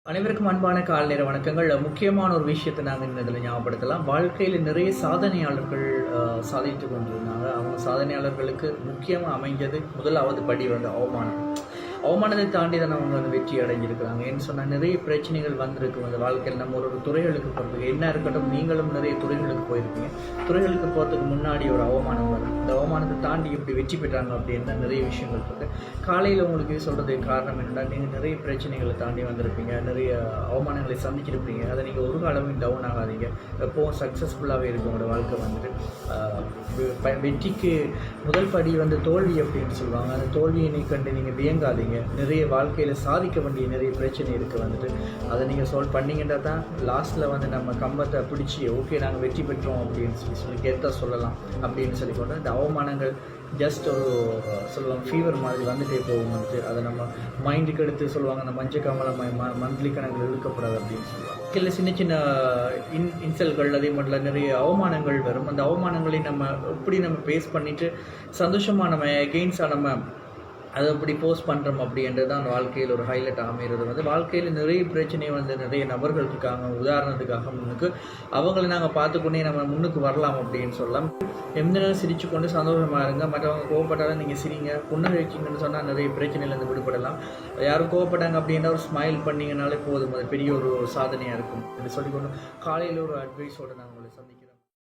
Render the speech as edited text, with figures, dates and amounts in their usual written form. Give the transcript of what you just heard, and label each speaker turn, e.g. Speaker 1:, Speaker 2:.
Speaker 1: அனைவருக்கும் அன்பான காலை நேர வணக்கங்கள். முக்கியமான ஒரு விஷயத்தை நாங்கள் இந்த இதில் ஞாபகப்படுத்தலாம். வாழ்க்கையில் நிறைய சாதனையாளர்கள் சாதித்து கொண்டிருந்தாங்க. அவங்க சாதனையாளர்களுக்கு முக்கியமாக அமைஞ்சது முதலாவது படி வந்து அவமானம். அவமானத்தை தாண்டி தான் அவங்க வந்து வெற்றி அடைஞ்சிருக்கிறாங்க. ஏன்னு சொன்னால் நிறைய பிரச்சனைகள் வந்திருக்கும் அந்த வாழ்க்கையில். நம்ம ஒரு துறைகளுக்கு போகிறதுக்கு என்ன இருக்கட்டும், நீங்களும் நிறைய துறைகளுக்கு போயிருக்கீங்க. துறைகளுக்கு போகிறதுக்கு முன்னாடி ஒரு அவமானம் வரும். இந்த அவமானத்தை தாண்டி இப்படி வெற்றி பெற்றாங்க அப்படின்னு நிறைய விஷயங்கள் இருக்குது. காலையில் உங்களுக்கு சொல்கிறதுக்கு காரணம் என்னென்னா, நீங்கள் நிறைய பிரச்சனைகளை தாண்டி வந்திருப்பீங்க, நிறைய அவமானங்களை சந்திச்சிருப்பீங்க. அதை நீங்கள் ஒரு காலமும் டவுன் ஆகாதீங்க. எப்போவும் சக்ஸஸ்ஃபுல்லாகவே இருக்கும் உங்களோட வாழ்க்கை வந்துட்டு. வெற்றிக்கு முதல் படி வந்து தோல்வி அப்படின்னு சொல்லுவாங்க. அந்த தோல்வியை கண்டு நீங்கள் வியங்காதீங்க. நிறைய வாழ்க்கையில் சாதிக்க வேண்டிய நிறைய பிரச்சனை இருக்குது வந்துட்டு. அதை நீங்கள் சால்வ் பண்ணிங்கன்னா தான் லாஸ்ட்டில் வந்து நம்ம கம்பத்தை பிடிச்சி ஓகே நாங்கள் வெற்றி பெற்றோம் அப்படின்னு சொல்லி கெத்தாக சொல்லலாம் அப்படின்னு சொல்லி கொண்டு இந்த அவமானங்கள் ஜஸ்ட் ஒரு சொல்லுவாங்க ஃபீவர் மாதிரி வந்துட்டே போகும் வந்துட்டு. அதை நம்ம மைண்டுக்கு எடுத்து சொல்லுவாங்க அந்த மஞ்சள் காமலை மந்த்லி கணக்கில் இழுக்கப்படாது அப்படின்னு சொல்லுவாங்க. இல்லை சின்ன சின்ன இன்சல்கள் அதே மட்டும் நிறைய அவமானங்கள் வரும். அந்த அவமானங்களை நம்ம எப்படி நம்ம ஃபேஸ் பண்ணிவிட்டு சந்தோஷமாக நம்ம எகெயின்ஸ்டாக நம்ம அதை அப்படி போஸ்ட் பண்ணுறோம் அப்படின்றது தான் அந்த வாழ்க்கையில் ஒரு ஹைலைட் அமைகிறது. வந்து வாழ்க்கையில் நிறைய பிரச்சனை வந்து நிறைய நபர்கள் இருக்காங்க. உதாரணத்துக்காக முன்னுக்கு அவங்களை நாங்கள் பார்த்துக்கொண்டே நம்ம முன்னுக்கு வரலாம் அப்படின்னு சொல்லலாம். எந்த நேரம் சிரிச்சு கொண்டு சந்தோஷமாக இருங்க. மற்றவங்க கோவப்பட்டாலும் நீங்கள் சிரிங்க, புன்னகை வச்சிங்கன்னு சொன்னால் நிறைய பிரச்சனையிலேருந்து விடுபடலாம். யாரும் கோவப்பட்டாங்க அப்படின்னா ஒரு ஸ்மைல் பண்ணிங்கனாலே போதும், அது பெரிய ஒரு சாதனையாக இருக்கும். அப்படி சொல்லிக்கொண்டு காலையில் ஒரு அட்வைஸோடு நாங்கள்